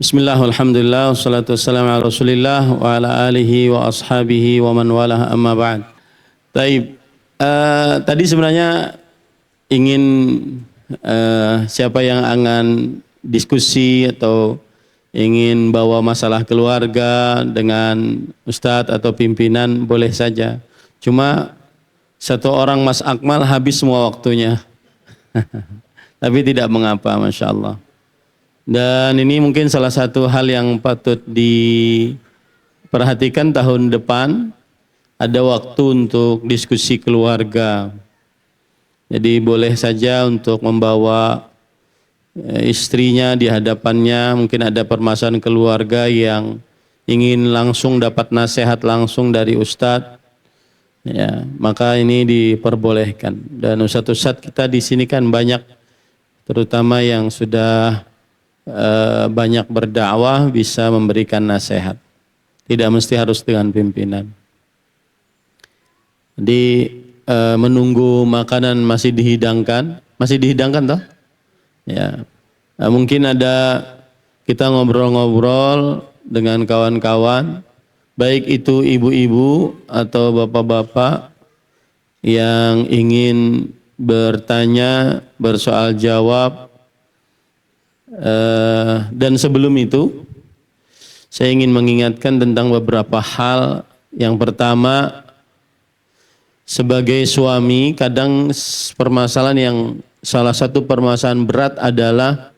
Bismillah, alhamdulillah, wassalatu wassalamu ala rasulillah wa ala alihi wa ashabihi wa man walah amma ba'd. Taib, tadi sebenarnya ingin siapa yang akan diskusi atau ingin bawa masalah keluarga dengan ustadz atau pimpinan boleh saja. Cuma satu orang Mas Akmal habis semua waktunya. Tapi tidak mengapa, Masya Allah. Dan ini mungkin salah satu hal yang patut diperhatikan tahun depan, ada waktu untuk diskusi keluarga. Jadi boleh saja untuk membawa istrinya di hadapannya, mungkin ada permasalahan keluarga yang ingin langsung dapat nasihat langsung dari ustadz. Ya, maka ini diperbolehkan. Dan ustadz-ustadz kita di sini kan banyak, terutama yang sudah banyak berdakwah, bisa memberikan nasihat. Tidak mesti harus dengan pimpinan. Jadi menunggu makanan masih dihidangkan toh? Ya, mungkin ada kita ngobrol-ngobrol dengan kawan-kawan, baik itu ibu-ibu atau bapak-bapak yang ingin bertanya, bersoal jawab. Dan sebelum itu saya ingin mengingatkan tentang beberapa hal. Yang pertama, sebagai suami kadang salah satu permasalahan berat adalah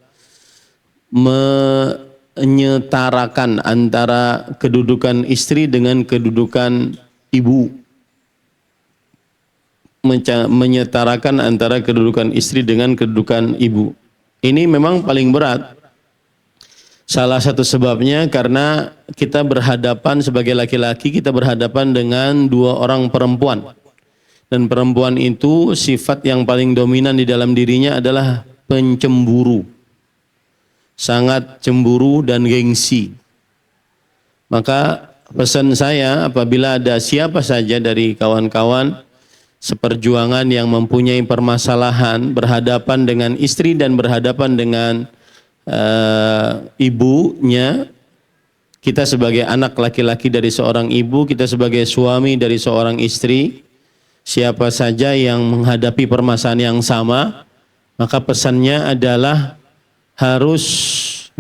menyetarakan antara kedudukan istri dengan kedudukan ibu. Menyetarakan antara kedudukan istri dengan kedudukan ibu. Ini memang paling berat. Salah satu sebabnya karena kita berhadapan sebagai laki-laki, kita berhadapan dengan dua orang perempuan. Dan perempuan itu sifat yang paling dominan di dalam dirinya adalah pencemburu. Sangat cemburu dan gengsi. Maka pesan saya, apabila ada siapa saja dari kawan-kawan seperjuangan yang mempunyai permasalahan berhadapan dengan istri dan berhadapan dengan ibunya, kita sebagai anak laki-laki dari seorang ibu, kita sebagai suami dari seorang istri, siapa saja yang menghadapi permasalahan yang sama, maka pesannya adalah harus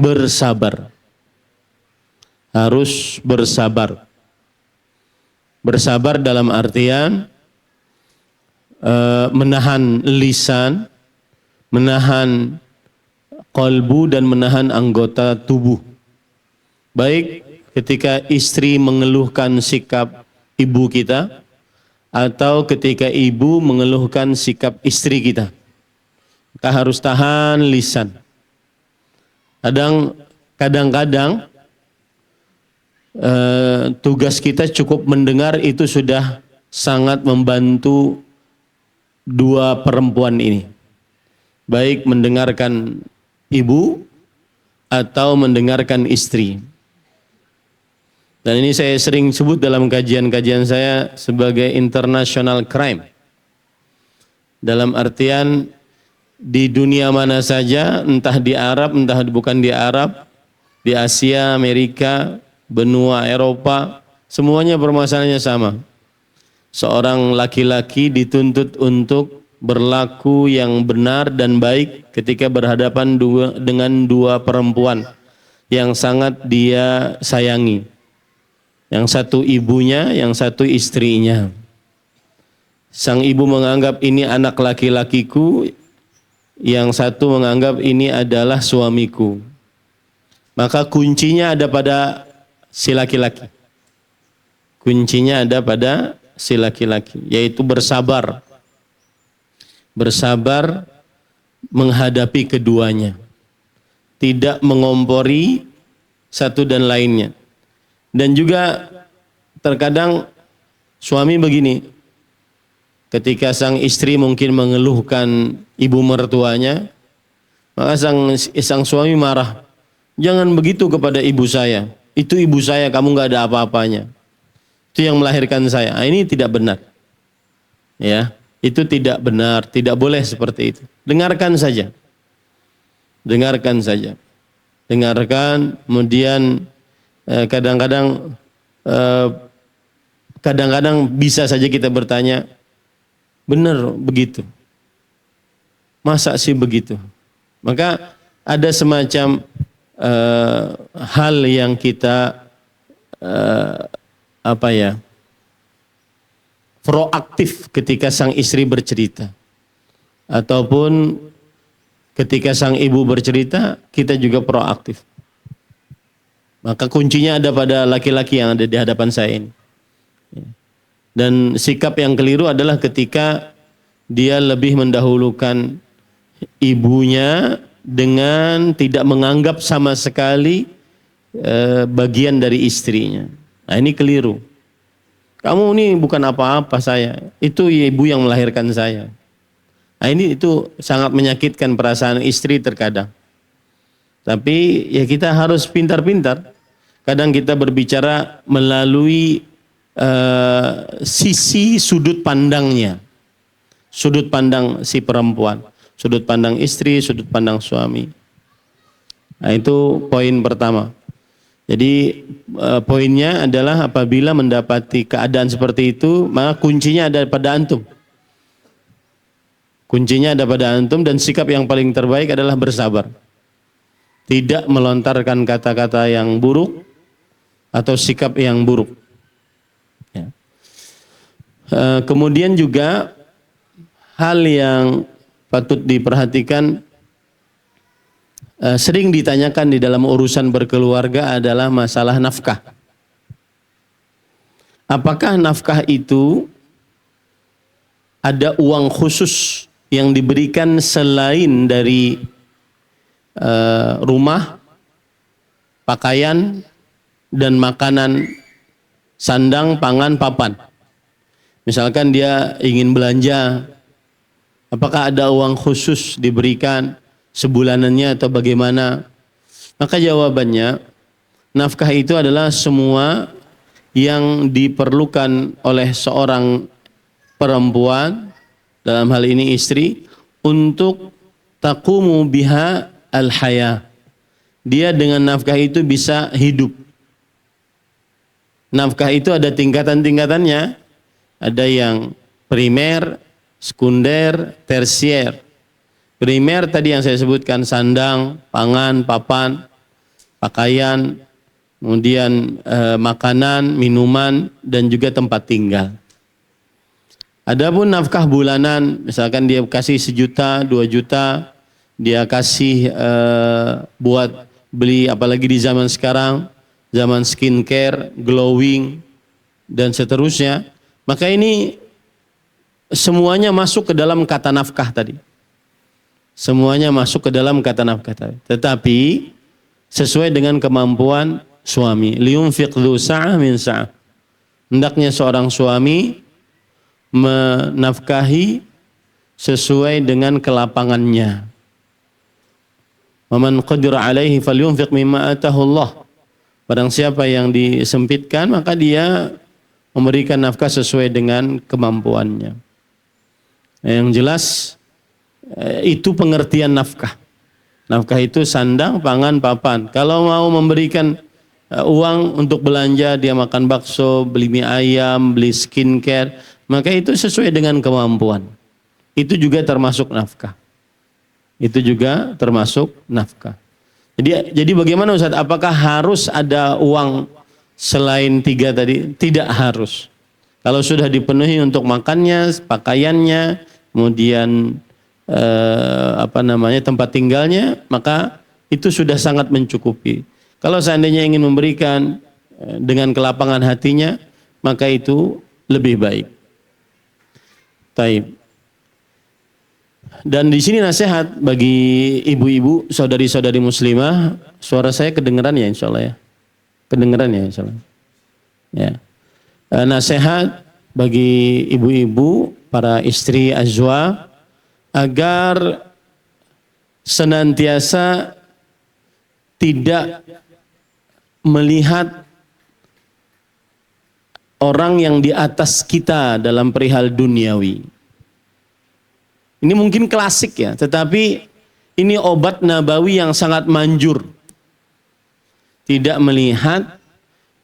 bersabar. Harus bersabar. Bersabar dalam artian menahan lisan, menahan qalbu, dan menahan anggota tubuh. Baik ketika istri mengeluhkan sikap ibu kita, atau ketika ibu mengeluhkan sikap istri kita. Kita harus tahan lisan. Kadang-kadang tugas kita cukup mendengar itu sudah sangat membantu dua perempuan ini, baik mendengarkan ibu atau mendengarkan istri. Dan ini saya sering sebut dalam kajian-kajian saya sebagai international crime. Dalam artian di dunia mana saja, entah di Arab, entah bukan di Arab, di Asia, Amerika, benua Eropa, semuanya permasalahannya sama. Seorang laki-laki dituntut untuk berlaku yang benar dan baik ketika berhadapan dengan dua perempuan yang sangat dia sayangi. Yang satu ibunya, yang satu istrinya. Sang ibu menganggap ini anak laki-lakiku, yang satu menganggap ini adalah suamiku. Maka kuncinya ada pada si laki-laki. Kuncinya ada pada si laki-laki, yaitu bersabar. Bersabar menghadapi keduanya. Tidak mengompori satu dan lainnya. Dan juga terkadang suami begini, ketika sang istri mungkin mengeluhkan ibu mertuanya, maka sang suami marah. Jangan begitu kepada ibu saya. Itu ibu saya, kamu nggak ada apa-apanya. Itu yang melahirkan saya. Ini tidak benar. Ya, itu tidak benar, tidak boleh seperti itu. Dengarkan saja. Dengarkan saja. dengarkan, kemudian kadang-kadang bisa saja kita bertanya, benar begitu? Masa sih begitu? Maka ada semacam hal yang kita proaktif ketika sang istri bercerita, ataupun ketika sang ibu bercerita, kita juga proaktif. Maka kuncinya ada pada laki-laki yang ada di hadapan saya ini. Dan sikap yang keliru adalah ketika dia lebih mendahulukan ibunya dengan tidak menganggap sama sekali bagian dari istrinya. Nah, ini keliru. Kamu ini bukan apa-apa saya, itu ibu yang melahirkan saya. Nah, itu sangat menyakitkan perasaan istri terkadang. Tapi ya kita harus pintar-pintar. Kadang kita berbicara melalui sisi sudut pandangnya. Sudut pandang si perempuan, sudut pandang istri, sudut pandang suami. Nah, itu poin pertama. Jadi poinnya adalah apabila mendapati keadaan seperti itu, maka kuncinya ada pada antum. Kuncinya ada pada antum, dan sikap yang paling terbaik adalah bersabar. Tidak melontarkan kata-kata yang buruk atau sikap yang buruk. Ya. Kemudian juga hal yang patut diperhatikan, sering ditanyakan di dalam urusan berkeluarga adalah masalah nafkah. Apakah nafkah itu ada uang khusus yang diberikan selain dari rumah, pakaian, dan makanan, sandang, pangan, papan. Misalkan dia ingin belanja, apakah ada uang khusus diberikan sebulanannya atau bagaimana? Maka jawabannya, nafkah itu adalah semua yang diperlukan oleh seorang perempuan, dalam hal ini istri, untuk taqumu biha al-haya. Dia dengan nafkah itu bisa hidup. Nafkah itu ada tingkatan-tingkatannya. Ada yang primer, sekunder, tersier. Primer tadi yang saya sebutkan, sandang, pangan, papan, pakaian, kemudian makanan, minuman, dan juga tempat tinggal. Adapun nafkah bulanan, misalkan dia kasih 1 juta, 2 juta, dia kasih buat beli, apalagi di zaman sekarang, zaman skincare, glowing, dan seterusnya, maka ini semuanya masuk ke dalam kata nafkah tadi. Semuanya masuk ke dalam kata nafkah tadi. Tetapi sesuai dengan kemampuan suami. Liyunfiq dzu sa'ah min sa'ah. Hendaknya seorang suami menafkahi sesuai dengan kelapangannya. Wa man qadira alaihi falyunfiq mimma atahu Allah. Barang siapa yang disempitkan, maka dia memberikan nafkah sesuai dengan kemampuannya. Yang jelas itu pengertian nafkah. Nafkah itu sandang, pangan, papan. Kalau mau memberikan uang untuk belanja, dia makan bakso, beli mie ayam, beli skincare, maka itu sesuai dengan kemampuan. Itu juga termasuk nafkah. Itu juga termasuk nafkah. Jadi bagaimana Ustaz? Apakah harus ada uang selain 3 tadi? Tidak harus. Kalau sudah dipenuhi untuk makannya, pakaiannya, kemudian tempat tinggalnya, maka itu sudah sangat mencukupi. Kalau seandainya ingin memberikan dengan kelapangan hatinya, maka itu lebih baik. Taib. Dan di sini nasihat bagi ibu-ibu, saudari-saudari muslimah. Suara saya kedengeran ya insyaallah ya. Kedengeran ya insyaallah. Ya. Nasihat bagi ibu-ibu, para istri azwa, agar senantiasa tidak melihat orang yang di atas kita dalam perihal duniawi. Ini mungkin klasik ya, tetapi ini obat nabawi yang sangat manjur. tidak melihat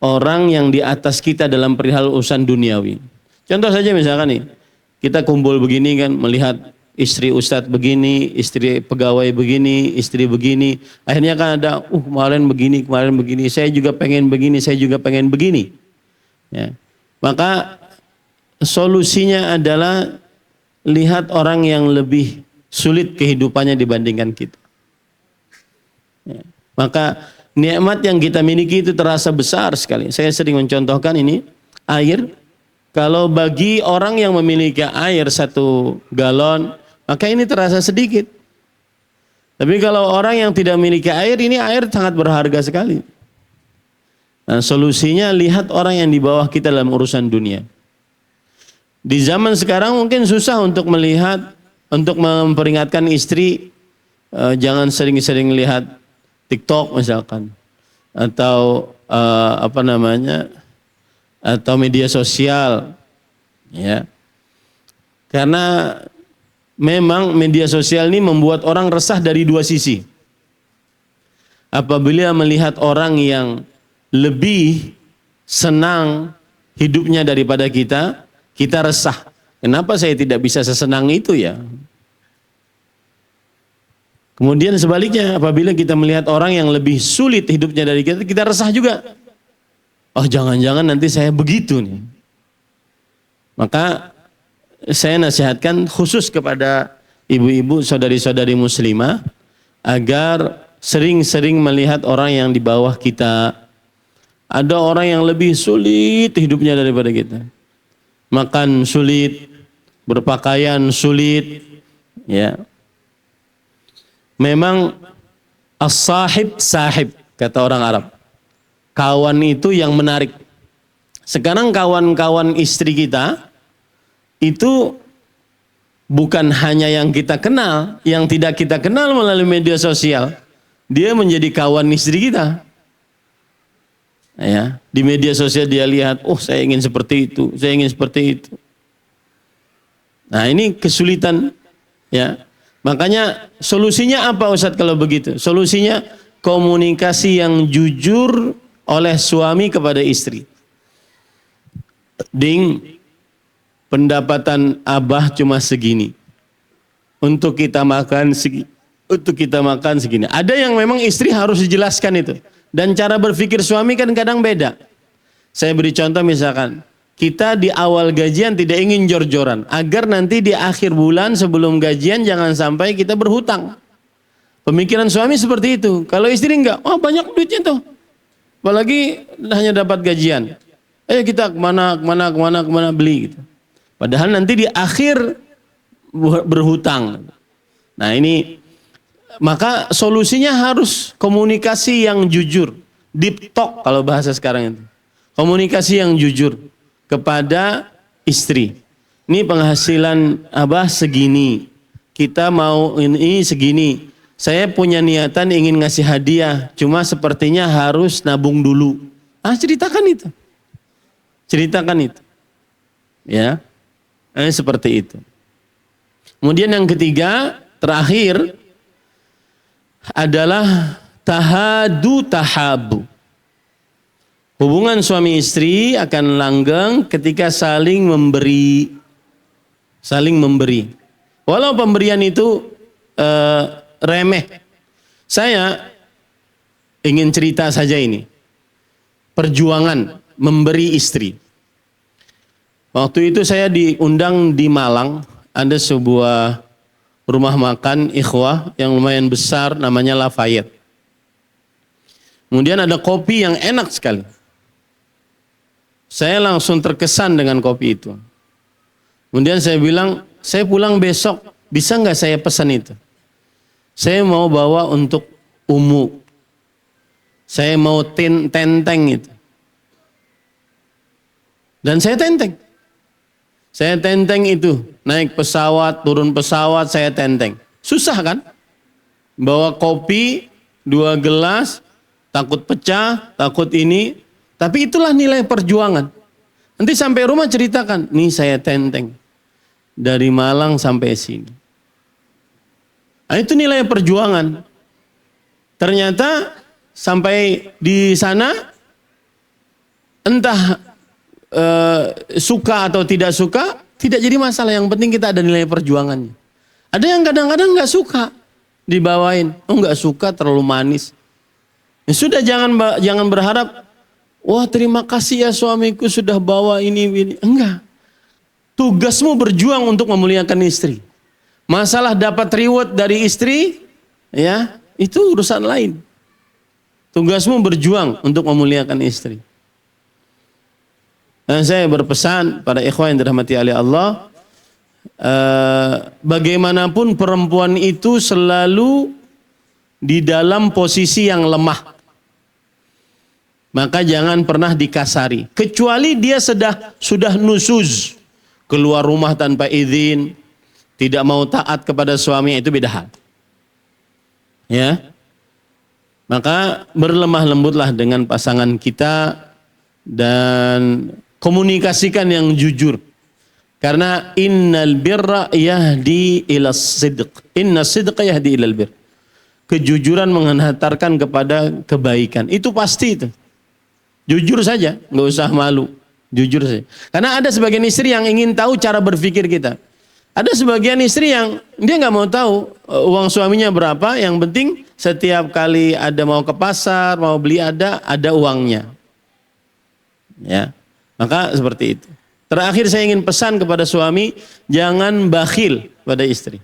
orang yang di atas kita dalam perihal urusan duniawi. Contoh saja misalkan nih, kita kumpul begini kan, melihat istri ustadz begini, istri pegawai begini, istri begini. Akhirnya kan ada, kemarin begini, saya juga pengen begini, saya juga pengen begini. Ya. Maka solusinya adalah lihat orang yang lebih sulit kehidupannya dibandingkan kita. Ya. Maka nikmat yang kita miliki itu terasa besar sekali. Saya sering mencontohkan ini, air. Kalau bagi orang yang memiliki air 1 galon, maka ini terasa sedikit. Tapi kalau orang yang tidak memiliki air, ini air sangat berharga sekali. Nah, solusinya lihat orang yang di bawah kita dalam urusan dunia. Di zaman sekarang mungkin susah untuk melihat, untuk memperingatkan istri, jangan sering-sering lihat TikTok misalkan, atau atau media sosial, ya. Karena memang media sosial ini membuat orang resah dari 2 sisi. Apabila melihat orang yang lebih senang hidupnya daripada kita, kita resah. Kenapa saya tidak bisa sesenang itu ya? Kemudian sebaliknya, apabila kita melihat orang yang lebih sulit hidupnya dari kita, kita resah juga. Oh, jangan-jangan nanti saya begitu nih. Maka saya nasihatkan khusus kepada ibu-ibu, saudari-saudari muslimah, agar sering-sering melihat orang yang di bawah kita. Ada orang yang lebih sulit hidupnya daripada kita. Makan sulit, berpakaian sulit, ya. Memang as-sahib sahib, kata orang Arab. Kawan itu yang menarik. Sekarang kawan-kawan istri kita itu bukan hanya yang kita kenal, yang tidak kita kenal melalui media sosial. Dia menjadi kawan istri kita. Ya, di media sosial dia lihat, saya ingin seperti itu, saya ingin seperti itu. Nah, ini kesulitan, ya. Makanya solusinya apa Ustadz kalau begitu? Solusinya komunikasi yang jujur oleh suami kepada istri. Ding, pendapatan abah cuma segini. Untuk kita makan segini. Ada yang memang istri harus dijelaskan itu. Dan cara berpikir suami kan kadang beda. Saya beri contoh misalkan, kita di awal gajian tidak ingin jor-joran. Agar nanti di akhir bulan sebelum gajian jangan sampai kita berhutang. Pemikiran suami seperti itu. Kalau istri enggak, banyak duitnya tuh. Apalagi hanya dapat gajian. Ayo kita kemana beli gitu. Padahal nanti di akhir berhutang. Nah ini, maka solusinya harus komunikasi yang jujur. Deep talk kalau bahasa sekarang itu. Komunikasi yang jujur kepada istri. Ini penghasilan abah segini. Kita mau ini segini. Saya punya niatan ingin ngasih hadiah, cuma sepertinya harus nabung dulu. Ceritakan itu. Ceritakan itu. Ya. Seperti itu. Kemudian yang ketiga, terakhir adalah tahadu tahabu. Hubungan suami istri akan langgeng ketika saling memberi. Saling memberi. Walau pemberian itu remeh. Saya ingin cerita saja ini. Perjuangan memberi istri. Waktu itu saya diundang di Malang, ada sebuah rumah makan ikhwah yang lumayan besar namanya Lafayette. Kemudian ada kopi yang enak sekali. Saya langsung terkesan dengan kopi itu. Kemudian saya bilang, saya pulang besok, bisa nggak saya pesan itu? Saya mau bawa untuk Umu. Saya mau tenteng itu. Dan saya tenteng. Saya tenteng itu. Naik pesawat, turun pesawat, saya tenteng. Susah kan? Bawa kopi, 2 gelas, takut pecah, takut ini. Tapi itulah nilai perjuangan. Nanti sampai rumah ceritakan, nih saya tenteng. Dari Malang sampai sini. Nah, itu nilai perjuangan. Ternyata sampai di sana entah suka atau tidak suka, tidak jadi masalah. Yang penting kita ada nilai perjuangannya. Ada yang kadang-kadang nggak suka dibawain, nggak suka terlalu manis. Ya sudah, jangan berharap, wah terima kasih ya suamiku sudah bawa ini. Enggak. Tugasmu berjuang untuk memuliakan istri. Masalah dapat reward dari istri, ya itu urusan lain. Tugasmu berjuang untuk memuliakan istri. Dan saya berpesan pada ikhwan yang dirahmati oleh Allah, bagaimanapun perempuan itu selalu di dalam posisi yang lemah. Maka jangan pernah dikasari. Kecuali dia sudah nusuz, keluar rumah tanpa izin, tidak mau taat kepada suami, itu beda hal. Ya. Maka berlemah lembutlah dengan pasangan kita dan komunikasikan yang jujur. Karena innal birra yahdi ila sidq. Inna sidqa yahdi ilal bir. Kejujuran menghantarkan kepada kebaikan. Itu pasti itu. Jujur saja, nggak usah malu. Jujur saja. Karena ada sebagian istri yang ingin tahu cara berpikir kita. Ada sebagian istri yang dia nggak mau tahu uang suaminya berapa. Yang penting setiap kali ada mau ke pasar, mau beli ada uangnya. Ya. Maka seperti itu. Terakhir saya ingin pesan kepada suami, jangan bakhil pada istri.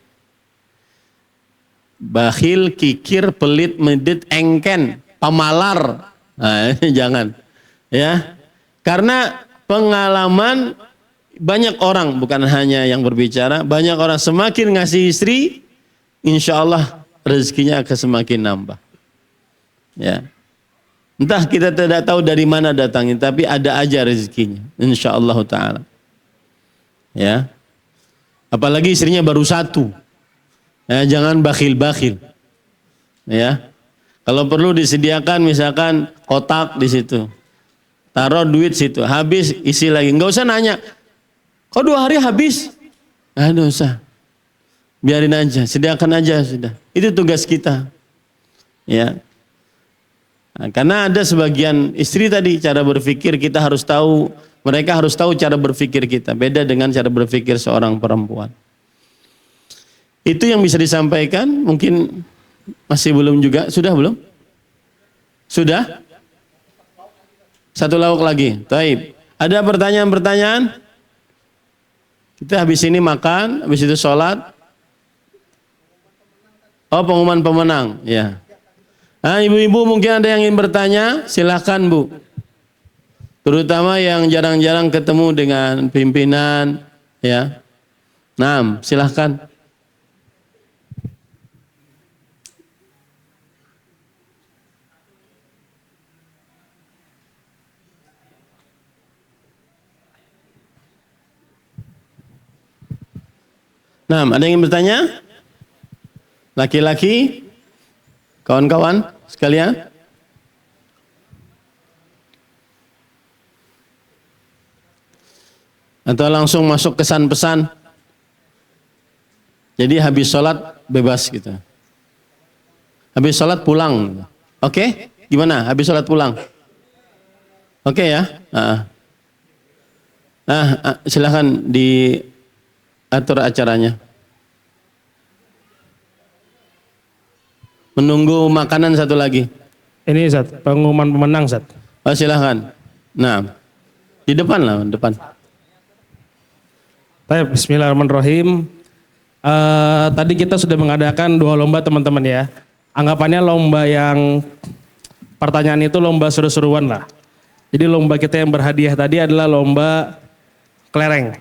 Bakhil, kikir, pelit, medit, engken, pemalar. Nah, jangan. Ya. Karena pengalaman banyak orang, bukan hanya yang berbicara, banyak orang semakin ngasih istri, insya Allah rezekinya akan semakin nambah. Ya. Entah kita tidak tahu dari mana datangnya, tapi ada aja rezekinya, insyaallah taala. Ya, apalagi istrinya baru satu, ya, jangan bakhil-bakhil. Ya, kalau perlu disediakan misalkan kotak di situ, taruh duit situ, habis isi lagi, nggak usah nanya, kok 2 hari habis? Nggak usah, biarin aja, sediakan aja sudah. Itu tugas kita. Ya. Nah, karena ada sebagian istri tadi cara berpikir kita harus tahu, mereka harus tahu cara berpikir kita. Beda dengan cara berpikir seorang perempuan. Itu yang bisa disampaikan, mungkin masih belum juga, sudah belum? Sudah? 1 lauk lagi. Taib. Ada pertanyaan-pertanyaan? Kita habis ini makan, habis itu sholat. Oh, pengumuman pemenang, ya. Nah, ibu-ibu mungkin ada yang ingin bertanya, silahkan Bu. Terutama yang jarang-jarang ketemu dengan pimpinan, ya. Nah, silahkan. Nah, ada yang ingin bertanya? Laki-laki, kawan-kawan sekalian. Atau langsung masuk kesan-pesan. Jadi habis sholat bebas gitu. Habis sholat pulang. Oke? Gimana? Habis sholat pulang? Oke ya? Silahkan diatur acaranya. Menunggu makanan satu lagi. Ini Zat, pengumuman pemenang Zat. Oh silahkan. Nah, di depan lah, depan. Baik, bismillahirrahmanirrahim. Tadi kita sudah mengadakan 2 lomba teman-teman ya. Anggapannya lomba yang pertanyaan itu lomba seru-seruan lah. Jadi lomba kita yang berhadiah tadi adalah lomba kelereng.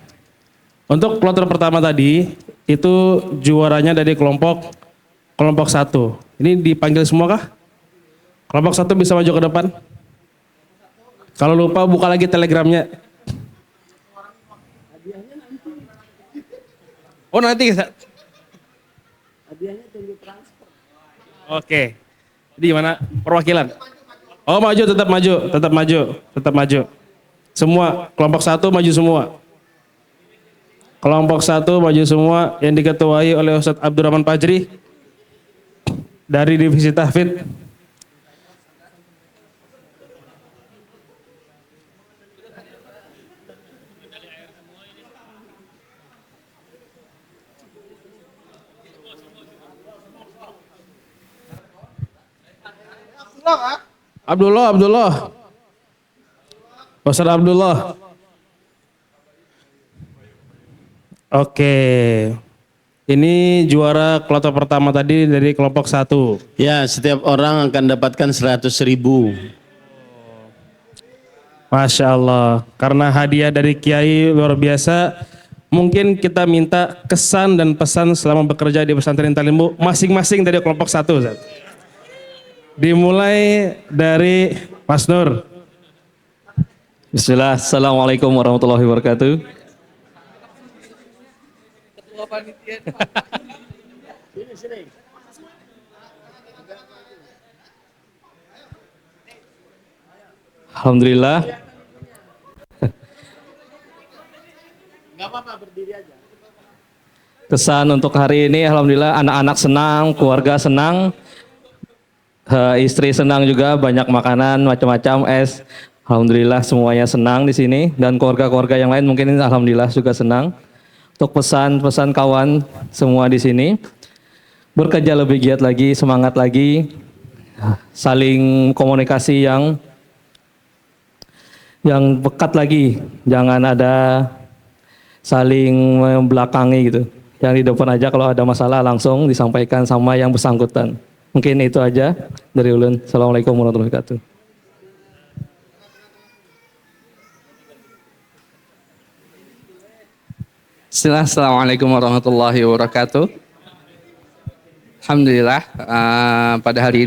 Untuk kloter pertama tadi itu juaranya dari kelompok 1. Ini dipanggil semua kah? Kelompok 1 bisa maju ke depan. Kalau lupa buka lagi telegramnya. Oh nanti. Hadiahnya tunggu transfer. Oke. Jadi gimana perwakilan? Oh maju, tetap maju. Semua kelompok 1 maju semua. Kelompok 1 maju semua yang diketuai oleh Ustadz Abdurrahman Fajri dari Divisi Tahfidz. Abdullah. Ustaz Abdullah. Oke. Ini juara kloter pertama tadi dari kelompok 1. Ya, setiap orang akan dapatkan 100.000. Masya Allah. Karena hadiah dari Kiai luar biasa. Mungkin kita minta kesan dan pesan selama bekerja di pesantren Talimmu masing-masing dari kelompok 1. Ustaz. Dimulai dari Mas Nur. Bismillah, Assalamualaikum warahmatullahi wabarakatuh. Alhamdulillah. Kesan untuk hari ini, alhamdulillah anak-anak senang, keluarga senang, istri senang juga, banyak makanan macam-macam, es. Alhamdulillah semuanya senang di sini dan keluarga-keluarga yang lain mungkin alhamdulillah juga senang. Untuk pesan-pesan kawan semua di sini, bekerja lebih giat lagi, semangat lagi, saling komunikasi yang dekat lagi, jangan ada saling membelakangi gitu. Yang di depan aja kalau ada masalah langsung disampaikan sama yang bersangkutan. Mungkin itu aja dari ulun. Assalamualaikum warahmatullahi wabarakatuh. Assalamualaikum warahmatullahi wabarakatuh. Alhamdulillah pada hari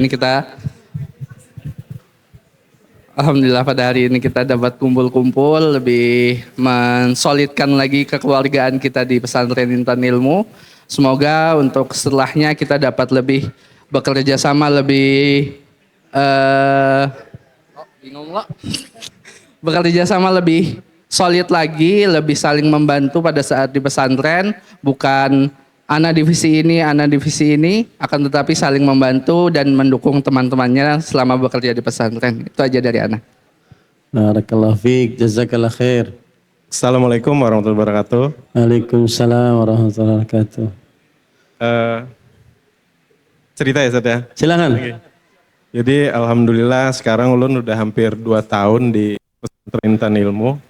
ini kita dapat kumpul-kumpul lebih mensolidkan lagi kekeluargaan kita di pesantren Intan Ilmu. Semoga untuk setelahnya kita dapat lebih bekerja sama bekerja sama lebih solid lagi, lebih saling membantu pada saat di pesantren, bukan ana divisi ini, akan tetapi saling membantu dan mendukung teman-temannya selama bekerja di pesantren. Itu aja dari ana. Barakallahu fiik, jazakallah khair. Assalamualaikum warahmatullahi wabarakatuh. Waalaikumsalam warahmatullahi wabarakatuh. Cerita ya Ustaz ya? Silakan. Jadi alhamdulillah sekarang ulun udah hampir 2 tahun di pesantren Intan Ilmu.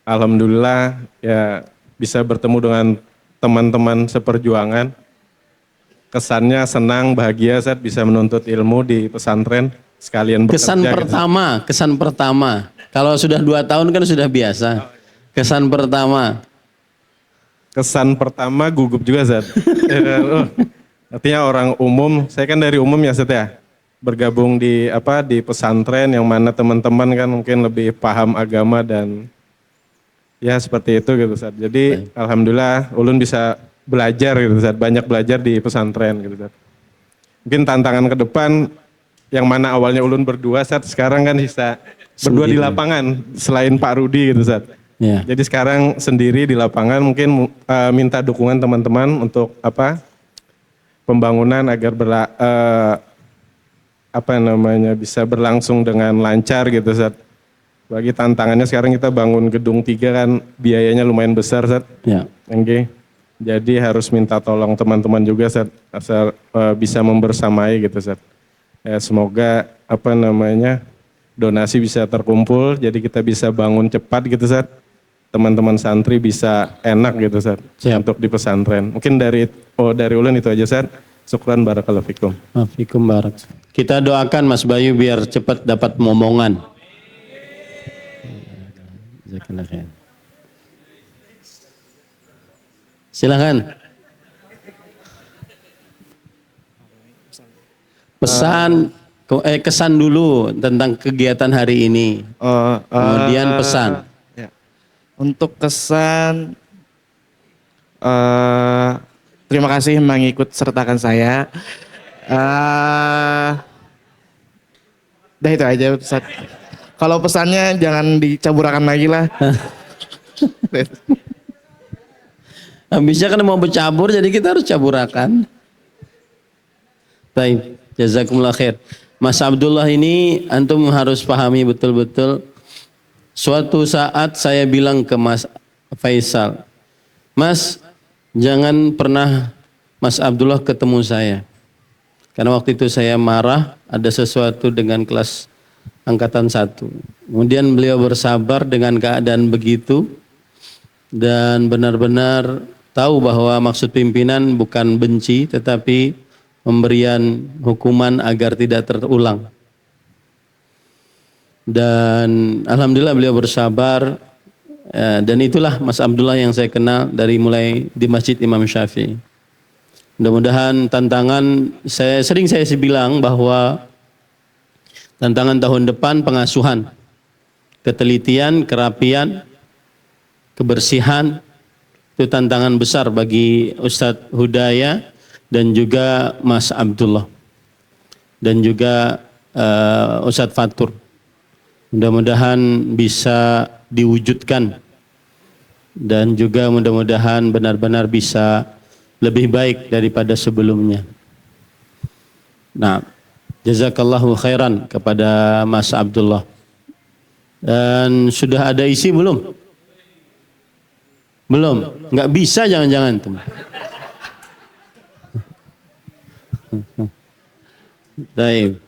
Alhamdulillah ya bisa bertemu dengan teman-teman seperjuangan. Kesannya senang, bahagia saat bisa menuntut ilmu di pesantren sekalian bekerja. Kesan pertama. Kalau sudah 2 tahun kan sudah biasa. Kesan pertama gugup juga Zat. Artinya orang umum, saya kan dari umum ya Zat ya. Bergabung di pesantren yang mana teman-teman kan mungkin lebih paham agama dan ya seperti itu gitu Ustaz. Jadi alhamdulillah ulun bisa belajar gitu Ustaz, banyak belajar di pesantren gitu Ustaz. Mungkin tantangan ke depan yang mana awalnya ulun berdua Ustaz, sekarang kan bisa berdua di lapangan selain Pak Rudi gitu Ustaz. Ya. Jadi sekarang sendiri di lapangan mungkin minta dukungan teman-teman untuk pembangunan agar bisa berlangsung dengan lancar gitu Zat. Bagi tantangannya sekarang kita bangun gedung 3 kan biayanya lumayan besar Zat. Ya. Jadi harus minta tolong teman-teman juga Zat, asal bisa membersamai gitu Zat. Ya, semoga donasi bisa terkumpul jadi kita bisa bangun cepat gitu Zat. Teman-teman santri bisa enak gitu Zat untuk di pesantren. Mungkin dari ulun itu aja Zat. Syukran barakallahu fikum. Fikum barak. Kita doakan Mas Bayu biar cepat dapat momongan. Silakan. Kesan dulu tentang kegiatan hari ini. Kemudian pesan. Ya. Untuk kesan, terima kasih mengikut sertakan saya. Dah itu aja Ustaz. Kalau pesannya jangan dicaburakan lagi lah. Habisnya kan mau bercabur jadi kita harus caburakan. Baik, jazakumullah khair. Mas Abdullah ini antum harus pahami betul-betul. Suatu saat saya bilang ke Mas Faisal, Mas, jangan pernah Mas Abdullah ketemu saya. Karena waktu itu saya marah, ada sesuatu dengan kelas angkatan 1. Kemudian beliau bersabar dengan keadaan begitu dan benar-benar tahu bahwa maksud pimpinan bukan benci tetapi pemberian hukuman agar tidak terulang. Dan alhamdulillah beliau bersabar, dan itulah Mas Abdullah yang saya kenal dari mulai di Masjid Imam Syafi'i. Mudah-mudahan tantangan, saya bilang bahwa tantangan tahun depan pengasuhan, ketelitian, kerapian, kebersihan, itu tantangan besar bagi Ustadz Hudaya dan juga Mas Abdullah dan juga Ustadz Fatur. Mudah-mudahan bisa diwujudkan dan juga mudah-mudahan benar-benar bisa lebih baik daripada sebelumnya. Nah, jazakallahu khairan kepada Mas Abdullah. Dan sudah ada isi belum? Belum? Nggak bisa jangan-jangan tuh. Baik.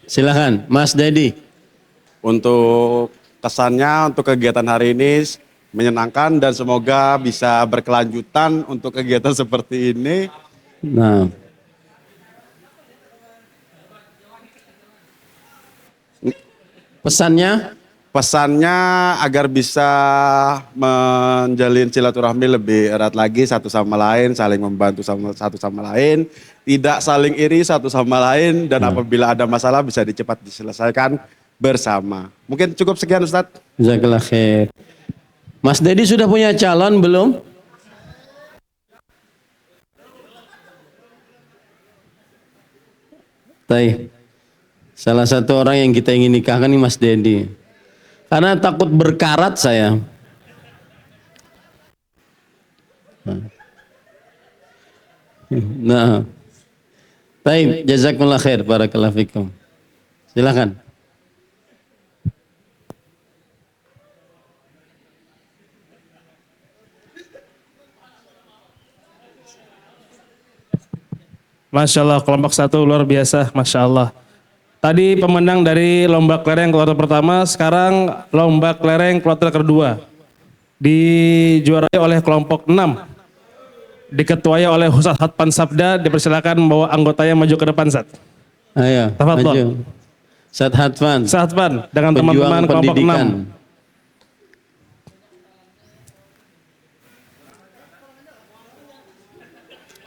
Silakan, Mas Dedi. Untuk kesannya untuk kegiatan hari ini menyenangkan dan semoga bisa berkelanjutan untuk kegiatan seperti ini. Nah, pesannya? Pesannya agar bisa menjalin silaturahmi lebih erat lagi satu sama lain, saling membantu satu sama lain, tidak saling iri satu sama lain, dan apabila ada masalah bisa cepat diselesaikan bersama. Mungkin cukup sekian Ustadz. Jazakallah khair. Mas Dedi sudah punya calon belum? Baik. Salah satu orang yang kita ingin nikahkan ini Mas Dedi. Karena takut berkarat saya. Nah. Baik, jazakumullah khair, barakallahu fikum. Silakan. Masya Allah, kelompok 1 luar biasa, Masya Allah. Tadi pemenang dari lomba kelereng kloter pertama, sekarang lomba kelereng kloter kedua. Dijuarai oleh kelompok 6. Diketuai oleh Ustadz Hatpan Sabda, dipersilakan membawa anggotanya maju ke depan, Ustadz. Ayo, Tafadhol. maju. Ustadz Hatpan. Ustadz Hatpan dengan Pejuang teman-teman kelompok pendidikan. 6.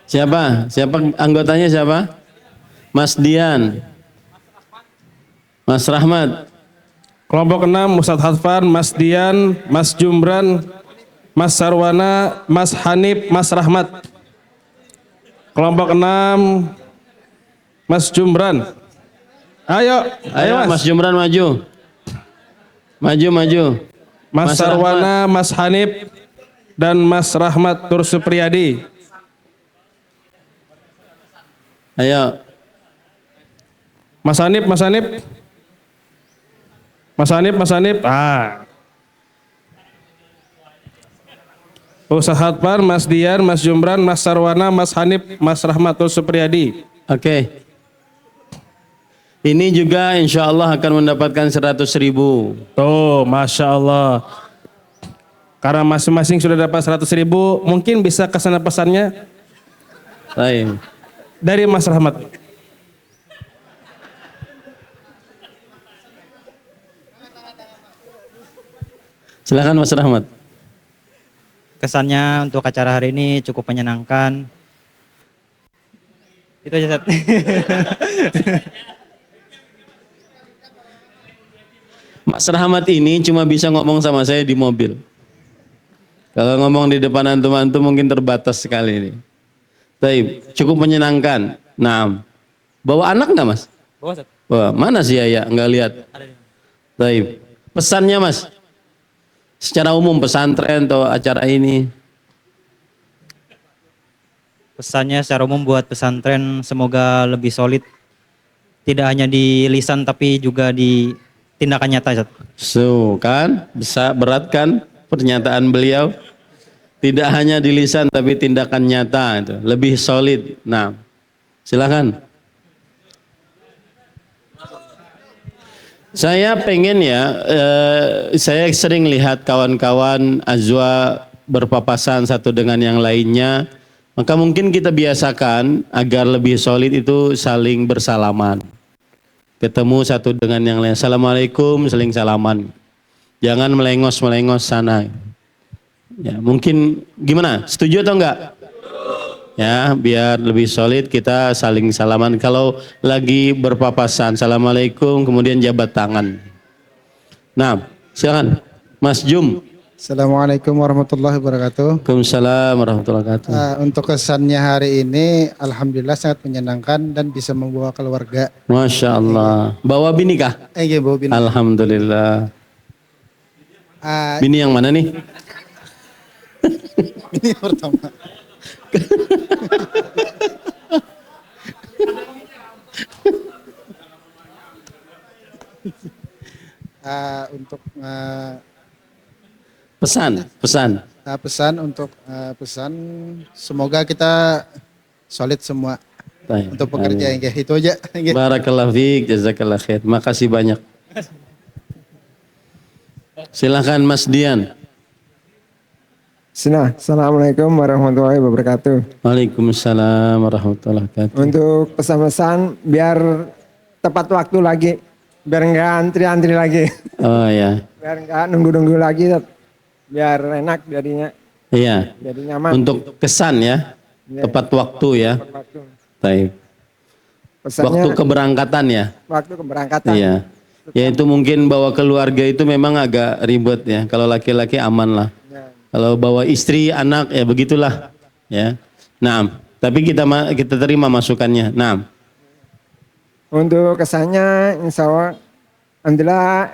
Siapa? Siapa anggotanya siapa? Mas Dian. Mas Rahmat. Kelompok 6, Ustadz Hatpan, Mas Dian, Mas Jumran, Mas Sarwana, Mas Hanif, Mas Rahmat. Kelompok 6, Mas Jumran. Ayo, Ayo Mas Jumran maju. Maju, maju. Mas Sarwana, Mas Hanif, dan Mas Rahmat Tur Supriyadi. Ayo. Mas Hanif, Mas Hanif. Mas Hanif, Mas Hanif. Ustadz Hatpan, Mas Dian, Mas Jumran, Mas Sarwana, Mas Hanif, Mas Rahmat Tur Supriyadi. Oke. Ini juga insya Allah akan mendapatkan 100.000. Tuh, Masya Allah. Karena masing-masing sudah dapat 100.000, mungkin bisa kesana pesannya Baik. dari Mas Rahmat. Silakan Mas Rahmat. Kesannya untuk acara hari ini cukup menyenangkan. Itu aja, Ustaz. Mas Rahmat ini cuma bisa ngomong sama saya di mobil. Kalau ngomong di depan antum-antum mungkin terbatas sekali ini. Baik, cukup menyenangkan. Nah, bawa anak nggak Mas? Bawa, Ustaz. Wah, mana sih ya? Nggak lihat. Baik, pesannya Mas. Secara umum pesantren atau acara ini. Pesannya secara umum buat pesantren semoga lebih solid. Tidak hanya di lisan tapi juga di tindakan nyata, Ustaz. So, kan? Bisa berat kan pernyataan beliau? Tidak hanya di lisan tapi tindakan nyata itu, lebih solid. Nah, Silakan. Saya pengen ya, saya sering lihat kawan-kawan azwa berpapasan satu dengan yang lainnya, maka mungkin kita biasakan agar lebih solid itu saling bersalaman. Ketemu satu dengan yang lain, assalamualaikum, saling salaman. Jangan melengos-melengos sana. Ya, mungkin gimana? Setuju atau enggak? Ya, biar lebih solid kita saling salaman. Kalau lagi berpapasan, assalamualaikum, kemudian jabat tangan. Nah, silakan, Mas Jum. Assalamualaikum warahmatullahi wabarakatuh. Waalaikumsalam warahmatullahi wabarakatuh. Untuk kesannya hari ini, alhamdulillah sangat menyenangkan dan bisa membawa keluarga. Masya Allah. Bawa bini kah? Iya, bawa bini. Alhamdulillah. Bini yang mana nih? Ini pertama. Untuk pesan untuk pesan semoga kita solid semua. Baik. Untuk pekerja yang kayak itu aja. Barakallah fiik, jazakallah khair. Makasih banyak. Silakan Mas Dian. Assalamualaikum warahmatullahi wabarakatuh. Waalaikumsalam warahmatullahi wabarakatuh. Untuk pesan-pesan biar tepat waktu lagi, biar enggak antri-antri lagi. Oh ya. Biar enggak nunggu-nunggu lagi, biar enak jadinya. Iya. Jadi nyaman. Untuk kesan ya, tepat waktu ya. Tepat waktu. Baik. Pesannya, Waktu keberangkatan ya. waktu keberangkatan. Iya. Ya itu mungkin bawa keluarga itu memang agak ribet ya. Kalau laki-laki aman lah. Kalau bawa istri, anak ya begitulah. Ya. Nah, tapi kita terima masukannya. Nah. Untuk kesannya insya Allah alhamdulillah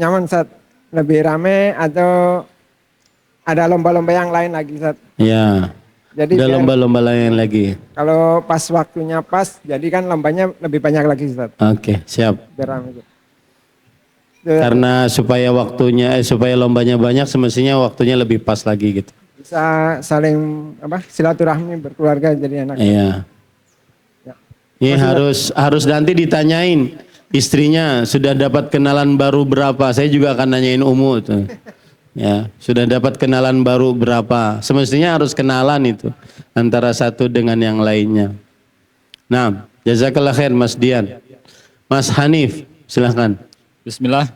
nyaman Ustaz. Lebih rame atau ada lomba-lomba yang lain lagi Ustaz. Ya. Jadi ada lomba-lomba lain lagi. Kalau pas waktunya pas, jadi kan lombanya lebih banyak lagi Ustaz. Oke, siap. Biar rame. Karena supaya supaya lombanya banyak, semestinya waktunya lebih pas lagi gitu. Bisa saling silaturahmi berkeluarga jadi enak. Iya. Ya. Ini harus nanti ditanyain istrinya sudah dapat kenalan baru berapa. Saya juga akan nanyain Umu tuh. Ya, sudah dapat kenalan baru berapa. Semestinya harus kenalan itu antara satu dengan yang lainnya. Nah, jazakallah khair Mas Dian. Mas Hanif, silahkan. Bismillah.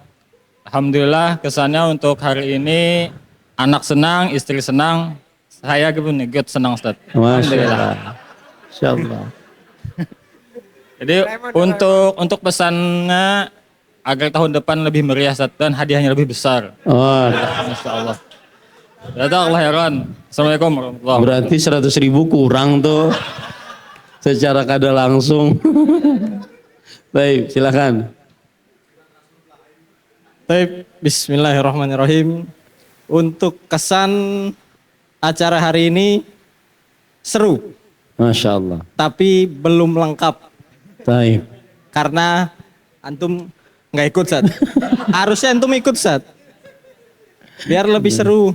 Alhamdulillah kesannya untuk hari ini anak senang, istri senang, saya pun ikut senang Ustaz. Alhamdulillah. Insyaallah. Jadi untuk pesannya agar tahun depan lebih meriah Ustaz, dan hadiahnya lebih besar. Oh. Masyaallah. Jazakallah khairan. Assalamualaikum warahmatullahi wabarakatuh. Berarti 100.000 kurang tuh secara kada langsung. Baik, silakan. Baik, bismillahirrahmanirrahim. Untuk kesan acara hari ini seru. Masya Allah. Tapi belum lengkap. Baik. Karena antum nggak ikut Sat. Harusnya antum ikut Sat. Biar lebih seru,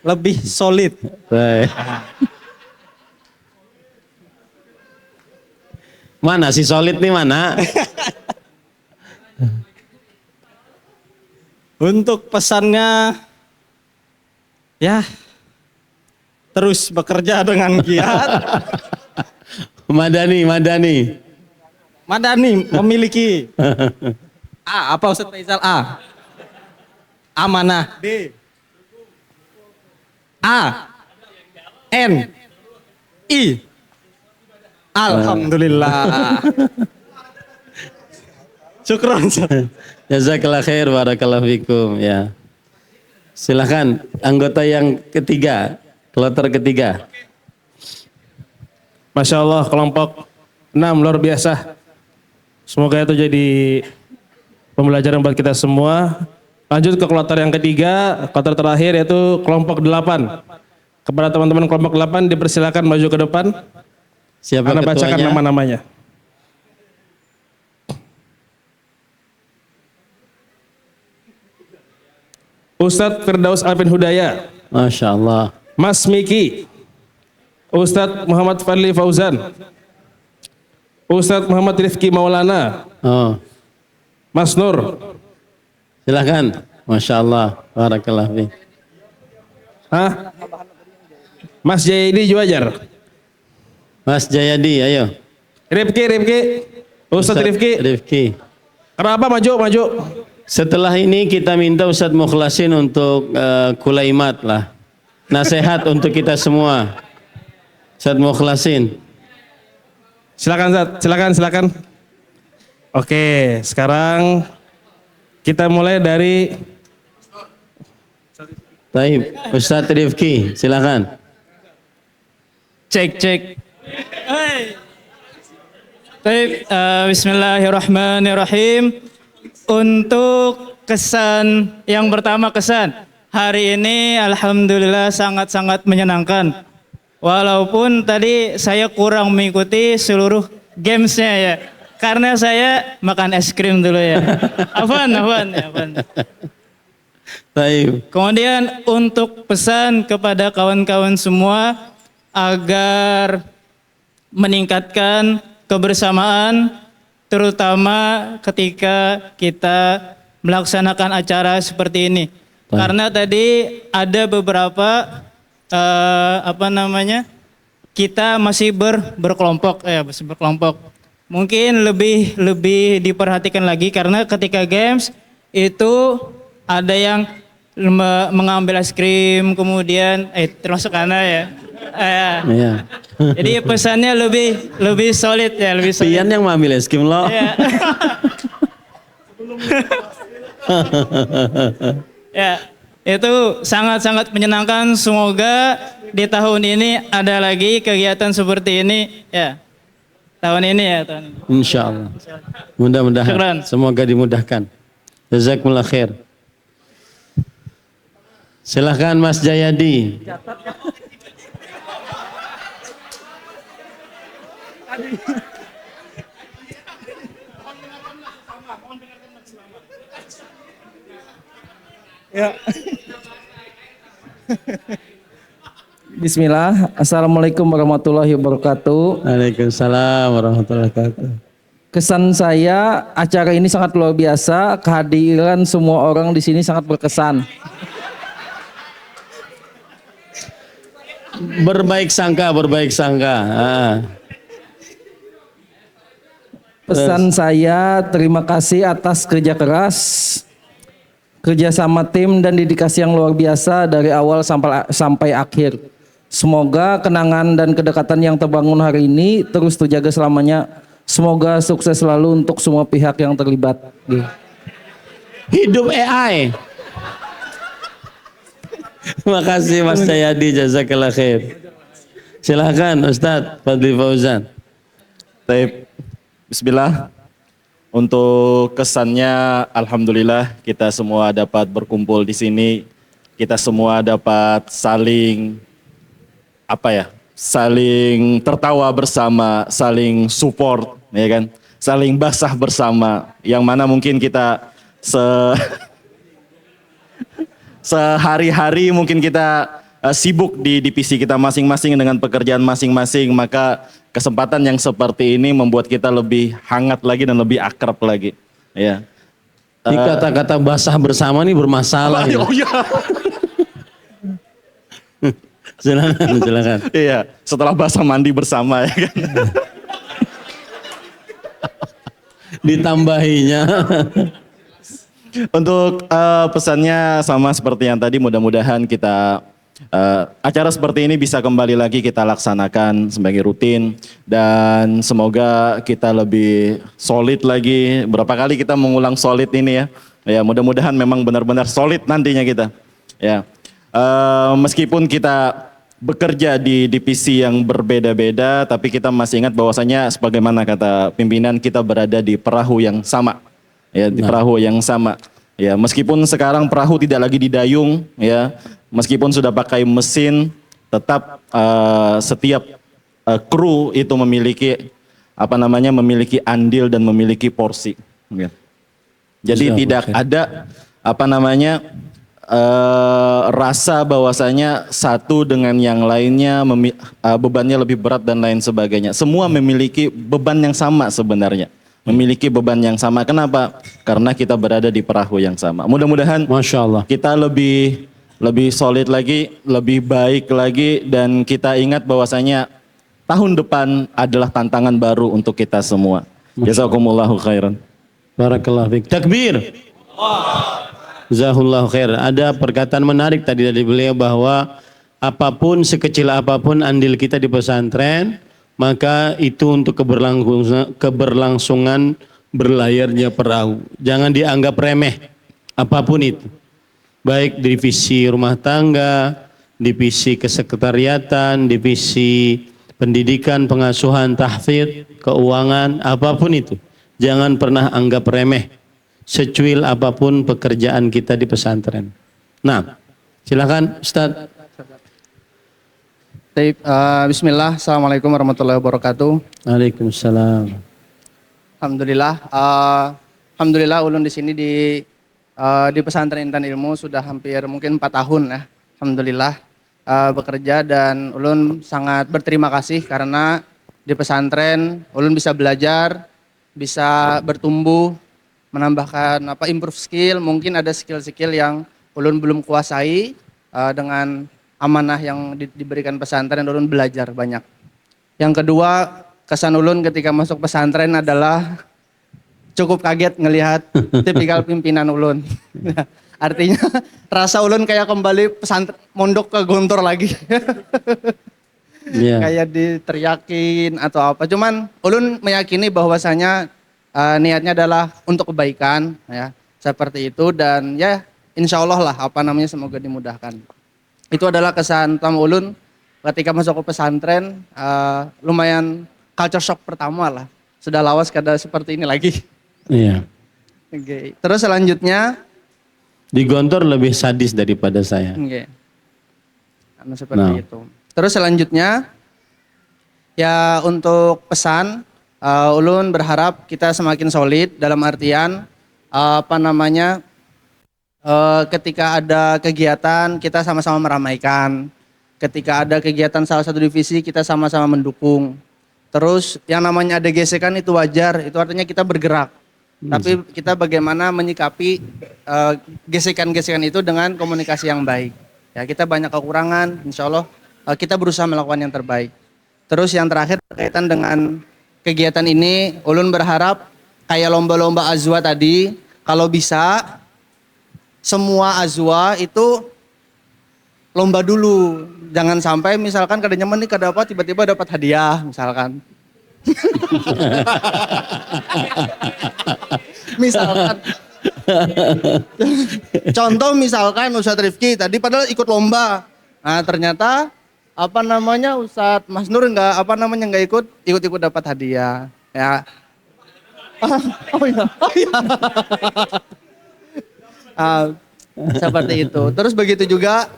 lebih solid. Baik. Mana si solid nih mana? Untuk pesannya, ya terus bekerja dengan giat. Madani memiliki A, apa Ustaz Faisal? A. Amanah. B. A. N. I. Alhamdulillah. Syukron. Jazakallah khair, barakallahu fikum ya. Silakan anggota yang ketiga, kloter ketiga. Masya Allah, kelompok 6 luar biasa. Semoga itu jadi pembelajaran buat kita semua. Lanjut ke kloter yang ketiga, kloter terakhir yaitu kelompok 8. Kepada teman-teman kelompok 8 dipersilakan maju ke depan. Siapa Anda ketuanya? bacakan nama-namanya. Ustadz Firdaus Alvin Hudaya. Masya Allah. Mas Miki. Ustadz Muhammad Fadli Fauzan. Ustadz Muhammad Rifki Maulana. Oh, Mas Nur. silakan. Masya Allah. Barakallah fiik. Hah? Mas Jayadi Juwajar. Mas Jayadi, ayo. Rifki. Ustadz Rifki. Kenapa maju? Setelah ini kita minta Ustadz Mukhlasin untuk kulaimat lah. Nasihat untuk kita semua. Ustadz Mukhlasin. Silakan Ustadz, silakan. Oke, sekarang kita mulai dari Baik, Ustadz Rifki, silakan. Cek. Baik, bismillahirrahmanirrahim. Untuk kesan yang pertama, hari ini alhamdulillah sangat-sangat menyenangkan. Walaupun tadi saya kurang mengikuti seluruh gamesnya ya. Karena saya makan es krim dulu ya. Afwan. Baik. Kemudian untuk pesan kepada kawan-kawan semua agar meningkatkan kebersamaan terutama ketika kita melaksanakan acara seperti ini. Karena tadi ada beberapa kita masih berkelompok. Mungkin lebih diperhatikan lagi karena ketika games itu ada yang mengambil es krim kemudian termasuk Anda ya. Iya. Jadi pesannya lebih solid ya, lebih solid. Pian yang mengambil es krim lo. Ya. Ya, itu sangat-sangat menyenangkan. Semoga di tahun ini ada lagi kegiatan seperti ini ya. Tahun ini. Insya Allah. Mudah-mudahan. Syukran. Semoga dimudahkan. Jazakumullah khair. Silahkan Mas Jayadi. Ya. Bismillah. Assalamualaikum warahmatullahi wabarakatuh. Waalaikumsalam warahmatullahi wabarakatuh. Kesan saya acara ini sangat luar biasa. Kehadiran semua orang di sini sangat berkesan. Berbaik sangka. Pesan saya terima kasih atas kerja keras, kerja sama tim dan dedikasi yang luar biasa dari awal sampai akhir. Semoga kenangan dan kedekatan yang terbangun hari ini terus terjaga selamanya. Semoga sukses selalu untuk semua pihak yang terlibat. Hidup AI. Terima kasih Mas Jayadi, jazakallah khair. Silahkan Ustadz Fadli Fauzan. Baik, bismillah. Untuk kesannya, alhamdulillah kita semua dapat berkumpul di sini. Kita semua dapat saling tertawa bersama, saling support, ya kan? Saling basah bersama. Yang mana mungkin kita sehari-hari mungkin kita sibuk di divisi kita masing-masing dengan pekerjaan masing-masing, maka kesempatan yang seperti ini membuat kita lebih hangat lagi dan lebih akrab lagi. Ya. Ini kata-kata basah bersama ini bermasalah. Oh iya. Silakan. Iya, setelah basah mandi bersama ya kan. Ditambahinya. Untuk pesannya sama seperti yang tadi, mudah-mudahan kita acara seperti ini bisa kembali lagi kita laksanakan sebagai rutin dan semoga kita lebih solid lagi. Berapa kali kita mengulang solid ini ya. Ya, mudah-mudahan memang benar-benar solid nantinya kita. Ya. Meskipun kita bekerja di divisi yang berbeda-beda, tapi kita masih ingat bahwasanya sebagaimana kata pimpinan, kita berada di perahu yang sama. Ya, di perahu yang sama. Ya, meskipun sekarang perahu tidak lagi didayung, ya, meskipun sudah pakai mesin, tetap setiap kru itu memiliki memiliki andil dan memiliki porsi. Ya. Jadi tidak ada rasa bahwasanya satu dengan yang lainnya bebannya lebih berat dan lain sebagainya. Semua memiliki beban yang sama sebenarnya. Memiliki beban yang sama. Kenapa? Karena kita berada di perahu yang sama. Mudah-mudahan Masya Allah. kita lebih solid lagi, lebih baik lagi, dan kita ingat bahwasanya tahun depan adalah tantangan baru untuk kita semua. Jazakumullahu khairan. Barakallahu fiik. Takbir. Jazakallahu khair. Ada perkataan menarik tadi dari beliau bahwa apapun, sekecil apapun andil kita di pesantren, maka itu untuk keberlangsungan berlayarnya perahu. Jangan dianggap remeh apapun itu. Baik divisi rumah tangga, divisi kesekretariatan, divisi pendidikan, pengasuhan, tahfidz, keuangan, apapun itu. Jangan pernah anggap remeh secuil apapun pekerjaan kita di pesantren. Nah, silakan Ustaz. Bismillah, Assalamualaikum warahmatullahi wabarakatuh. Waalaikumsalam. Alhamdulillah ulun di sini di pesantren Intan Ilmu sudah hampir mungkin 4 tahun ya. Alhamdulillah bekerja, dan ulun sangat berterima kasih karena di pesantren ulun bisa belajar, bisa bertumbuh, menambahkan improve skill. Mungkin ada skill-skill yang ulun belum kuasai, dengan amanah yang diberikan pesantren ulun belajar banyak. Yang kedua, kesan ulun ketika masuk pesantren adalah cukup kaget ngelihat tipikal pimpinan ulun. Artinya rasa ulun kayak kembali pesantren mondok ke Gontor lagi. Kayak diteriakin atau apa. Cuman ulun meyakini bahwasanya niatnya adalah untuk kebaikan ya, seperti itu, dan ya insya Allah lah semoga dimudahkan. Itu adalah kesan pertama ulun ketika masuk ke pesantren. Lumayan culture shock pertama lah, sudah lawas kada seperti ini lagi. Iya. Okay. Terus selanjutnya Di Gontor lebih sadis daripada saya. Okay. Seperti itu. Terus selanjutnya ya untuk pesan, ulun berharap kita semakin solid dalam artian ketika ada kegiatan kita sama-sama meramaikan. Ketika ada kegiatan salah satu divisi kita sama-sama mendukung. Terus yang namanya ada gesekan itu wajar, itu artinya kita bergerak. Tapi kita bagaimana menyikapi gesekan-gesekan itu dengan komunikasi yang baik. Ya, kita banyak kekurangan, insya Allah kita berusaha melakukan yang terbaik. Terus yang terakhir berkaitan dengan kegiatan ini, ulun berharap kayak lomba-lomba azwa tadi, kalau bisa semua azwa itu lomba dulu. Jangan sampai misalkan kada nyaman nih, kada apa, tiba-tiba dapat hadiah misalkan. Misalkan contoh misalkan Ustadz Rifki tadi padahal ikut lomba, nah ternyata Ustadz Mas Nur nggak ikut dapat hadiah ya. Seperti itu. Terus begitu juga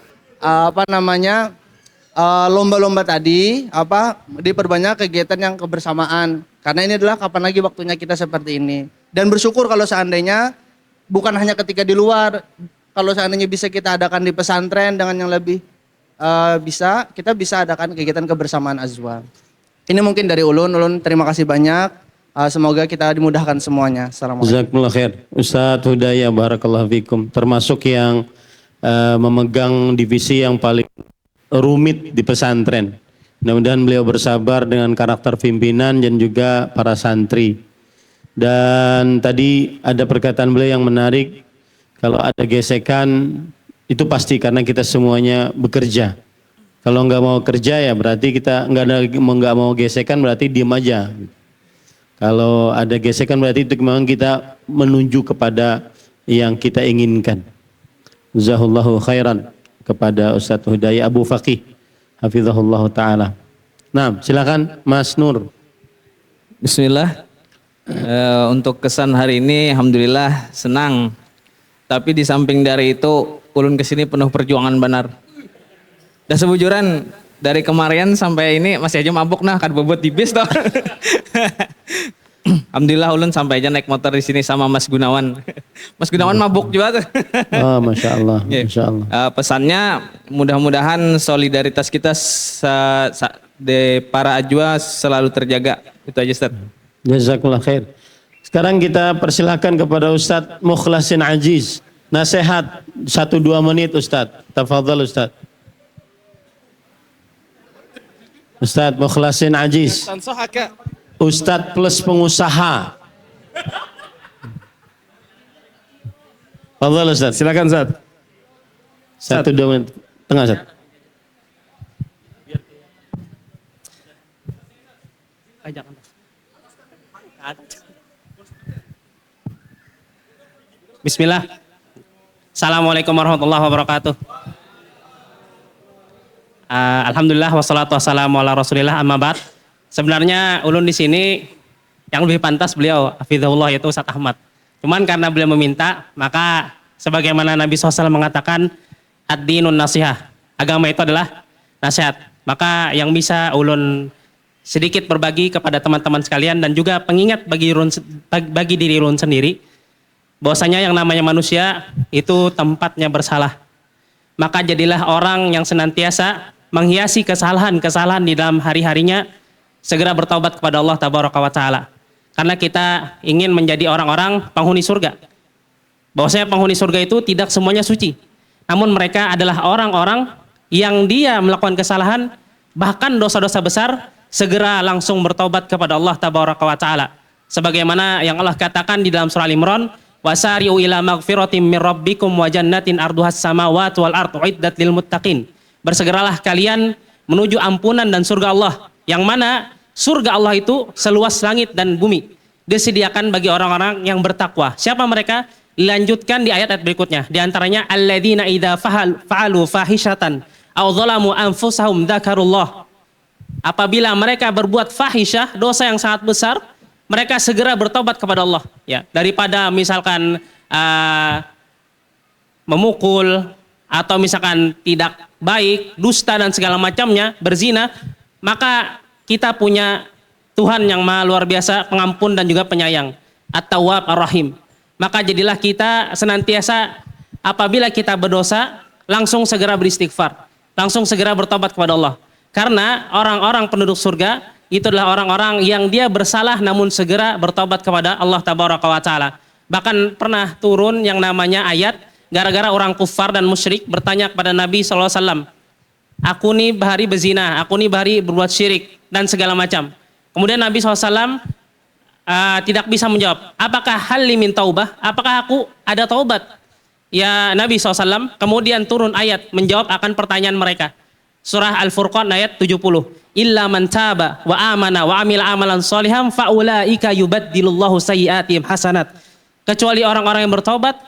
lomba-lomba tadi diperbanyak kegiatan yang kebersamaan, karena ini adalah kapan lagi waktunya kita seperti ini. Dan bersyukur kalau seandainya bukan hanya ketika di luar, kalau seandainya bisa kita adakan di pesantren dengan yang lebih kita bisa adakan kegiatan kebersamaan azwa. Ini mungkin dari ulun terima kasih banyak. Semoga kita dimudahkan semuanya. Assalamualaikum. Jazakumullah khair. Ustadz Hudaya barakallahu fikum, termasuk yang memegang divisi yang paling rumit di pesantren. Mudah-mudahan beliau bersabar dengan karakter pimpinan dan juga para santri. Dan tadi ada perkataan beliau yang menarik, kalau ada gesekan itu pasti karena kita semuanya bekerja. Kalau nggak mau kerja ya berarti kita nggak mau gesekan, berarti diem aja. Kalau ada gesekan berarti itu memang kita menuju kepada yang kita inginkan. Jazakallahu khairan kepada Ustadz Hudaya Abu Faqih hafizahullah ta'ala. Nah, silakan Mas Nur. Bismillah. Untuk kesan hari ini alhamdulillah senang. Tapi di samping dari itu ulun kesini penuh perjuangan benar. Dan sebujuran dari kemarin sampai ini masih aja mabuk kan bobot di bis toh. Alhamdulillah ulun sampai aja naik motor di sini sama Mas Gunawan. Mas Gunawan mabuk juga tuh. Oh, Masya Allah. Iya. Masya Allah. Pesannya mudah-mudahan solidaritas kita de para ajwa selalu terjaga. Itu aja Ustaz. Jazakallah khair. Sekarang kita persilahkan kepada Ustadz Mukhlasin Aziz. Nasihat 1-2 menit Ustadz. Tafadhal Ustadz. Ustadz Mukhlasin Aziz. Ustadz plus pengusaha. Tafadhal Ustadz. Silakan Ustadz. 1-2 menit. Tengah Ustadz. Bismillah. Assalamualaikum warahmatullahi wabarakatuh. Alhamdulillah wassalatu wassalamu ala Rasulillah amma ba'd. Sebenarnya ulun di sini yang lebih pantas beliau hafizahullah yaitu Ustaz Ahmad. Cuman karena beliau meminta, maka sebagaimana Nabi SAW mengatakan ad-dinun nasihah. Agama itu adalah nasihat. Maka yang bisa ulun sedikit berbagi kepada teman-teman sekalian dan juga pengingat bagi diri ulun sendiri, bahwasanya yang namanya manusia itu tempatnya bersalah. Maka jadilah orang yang senantiasa menghiasi kesalahan-kesalahan di dalam hari-harinya, segera bertaubat kepada Allah Tabaraka wa Ta'ala. Karena kita ingin menjadi orang-orang penghuni surga. Bahwasanya penghuni surga itu tidak semuanya suci. Namun mereka adalah orang-orang yang dia melakukan kesalahan, bahkan dosa-dosa besar, segera langsung bertaubat kepada Allah Tabaraka wa Ta'ala. Sebagaimana yang Allah katakan di dalam surah Al-Imran, wasari'u ila magfiratin min rabbikum wa jannatin arduhas samawati wal ardu uiddat lil muttaqin. Bersegeralah kalian menuju ampunan dan surga Allah, yang mana surga Allah itu seluas langit dan bumi, disediakan bagi orang-orang yang bertakwa. Siapa mereka? Dilanjutkan di ayat-ayat berikutnya. Di antaranya alladzina idza fa'alu fahishatan aw zalamu anfusahum dzakarullah. Apabila mereka berbuat fahisyah, dosa yang sangat besar, mereka segera bertobat kepada Allah, ya, daripada misalkan memukul atau misalkan tidak baik, dusta dan segala macamnya, berzina, maka kita punya Tuhan yang maha luar biasa, pengampun dan juga penyayang, At-Tawwab Ar-Rahim. Maka jadilah kita senantiasa apabila kita berdosa, langsung segera beristighfar, langsung segera bertobat kepada Allah. Karena orang-orang penduduk surga itu adalah orang-orang yang dia bersalah namun segera bertobat kepada Allah Tabaraka wa Ta'ala. Bahkan pernah turun yang namanya ayat gara-gara orang kufar dan musyrik bertanya kepada Nabi SAW, aku nih bahari berzina, aku nih bahari berbuat syirik dan segala macam. Kemudian Nabi SAW tidak bisa menjawab, apakah hal min taubah, apakah aku ada taubat ya Nabi SAW. Kemudian turun ayat menjawab akan pertanyaan mereka. Surah Al-Furqan ayat 70. Illa man taba wa amana wa amila amalan sholihan faulaika yubaddilullahu sayyiatihim hasanat. Kecuali orang-orang yang bertobat,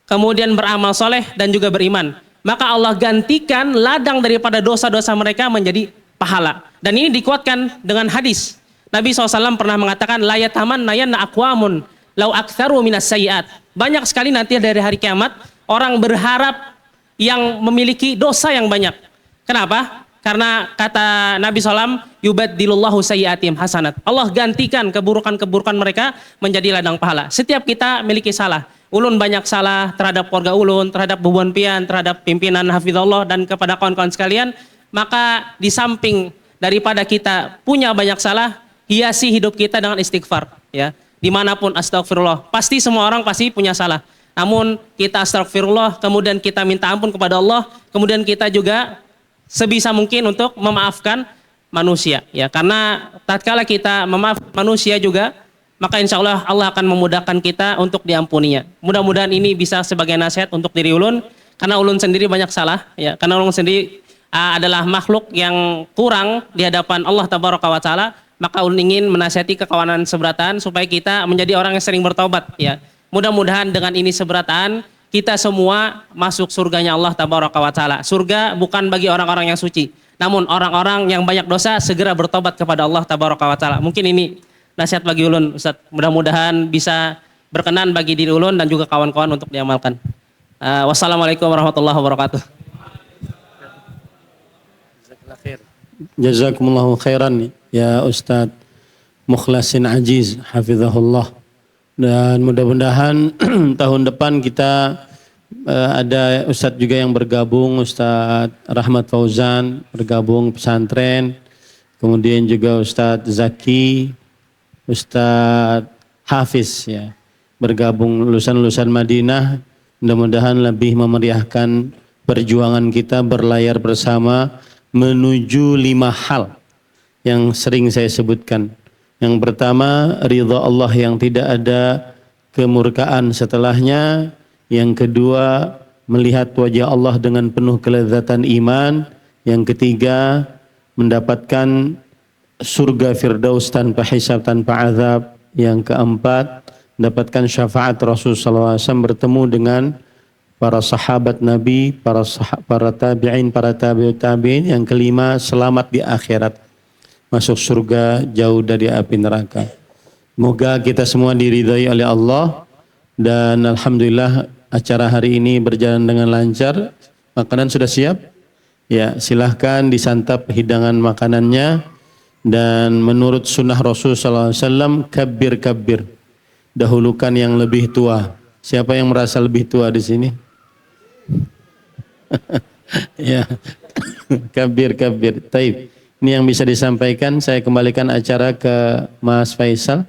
kemudian beramal soleh dan juga beriman, maka Allah gantikan ladang daripada dosa-dosa mereka menjadi pahala. Dan ini dikuatkan dengan hadis. Nabi SAW pernah mengatakan la yatamannayanna aqwamun law aktsaru minas sayyiat. Banyak sekali nanti dari hari kiamat orang berharap yang memiliki dosa yang banyak. Kenapa? Karena kata Nabi SAW, yubaddilullahu sayyiatihim hasanat. Allah gantikan keburukan-keburukan mereka menjadi ladang pahala. Setiap kita memiliki salah. Ulun banyak salah terhadap keluarga ulun, terhadap bubuan pian, terhadap pimpinan hafizallah dan kepada kawan-kawan sekalian. Maka di samping daripada kita punya banyak salah, hiasi hidup kita dengan istighfar. Ya, dimanapun astagfirullah. Pasti semua orang pasti punya salah. Namun kita astagfirullah, kemudian kita minta ampun kepada Allah, kemudian kita juga sebisa mungkin untuk memaafkan manusia, ya, karena tatkala kita memaafkan manusia juga, maka insya Allah Allah akan memudahkan kita untuk diampuninya. Mudah-mudahan ini bisa sebagai nasihat untuk diri ulun, karena ulun sendiri banyak salah, ya, karena ulun sendiri adalah makhluk yang kurang di hadapan Allah Tabaraka wa Ta'ala, maka ulun ingin menasihati kekawanan seberatan supaya kita menjadi orang yang sering bertaubat, ya. Mudah-mudahan dengan ini seberatan kita semua masuk surganya Allah Tabaraka wa Ta'ala. Surga bukan bagi orang-orang yang suci, namun orang-orang yang banyak dosa segera bertobat kepada Allah Tabaraka wa Ta'ala. Mungkin ini nasihat bagi ulun, Ustaz. Mudah-mudahan bisa berkenan bagi diri ulun dan juga kawan-kawan untuk diamalkan. Wassalamualaikum warahmatullahi wabarakatuh. Jazakumullahu khairan ya Ustaz Mukhlasin Aziz hafizahullah. Dan mudah-mudahan tahun depan kita ada Ustadz juga yang bergabung, Ustadz Rahmat Fauzan bergabung pesantren, kemudian juga Ustadz Zaki, Ustadz Hafiz ya bergabung lulusan-lulusan Madinah. Mudah-mudahan lebih memeriahkan perjuangan kita berlayar bersama menuju 5 hal yang sering saya sebutkan. Yang pertama, ridha Allah yang tidak ada kemurkaan setelahnya. Yang kedua, melihat wajah Allah dengan penuh kelezatan iman. Yang ketiga, mendapatkan surga Firdaus tanpa hisab, tanpa azab. Yang keempat, mendapatkan syafaat Rasulullah SAW, bertemu dengan para sahabat Nabi, para tabi'in, para tabi'ut tabi'in. Yang kelima, selamat di akhirat, masuk surga jauh dari api neraka. Semoga kita semua diridhai oleh Allah, dan alhamdulillah acara hari ini berjalan dengan lancar. Makanan sudah siap? Ya, silahkan disantap hidangan makanannya. Dan menurut sunnah Rasulullah SAW, kabir, dahulukan yang lebih tua. Siapa yang merasa lebih tua di sini? Ya, kabir. Taib. Ini yang bisa disampaikan. Saya kembalikan acara ke Mas Faisal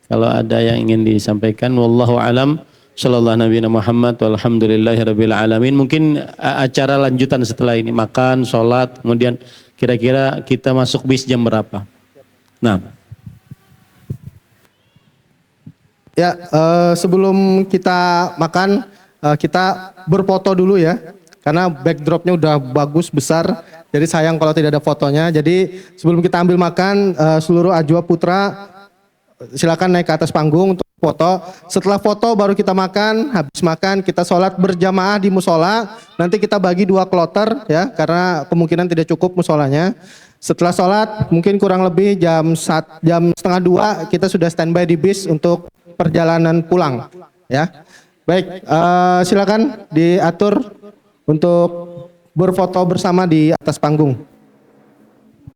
kalau ada yang ingin disampaikan. Wallahu alam. Sallallahu Nabi Muhammad walhamdulillahirabbil alamin. Mungkin acara lanjutan setelah ini, makan, sholat, kemudian kira-kira kita masuk bis jam berapa? Nah. Ya, sebelum kita makan, kita berfoto dulu ya. Karena backdropnya udah bagus, besar. Jadi sayang kalau tidak ada fotonya. Jadi sebelum kita ambil makan, seluruh Ajwa Putra silakan naik ke atas panggung untuk foto. Setelah foto baru kita makan. Habis makan kita sholat berjamaah di musola. Nanti kita bagi 2 kloter ya, karena kemungkinan tidak cukup musolanya. Setelah sholat mungkin kurang lebih jam 1:30 kita sudah standby di bis untuk perjalanan pulang ya. Baik, silakan diatur untuk berfoto bersama di atas panggung.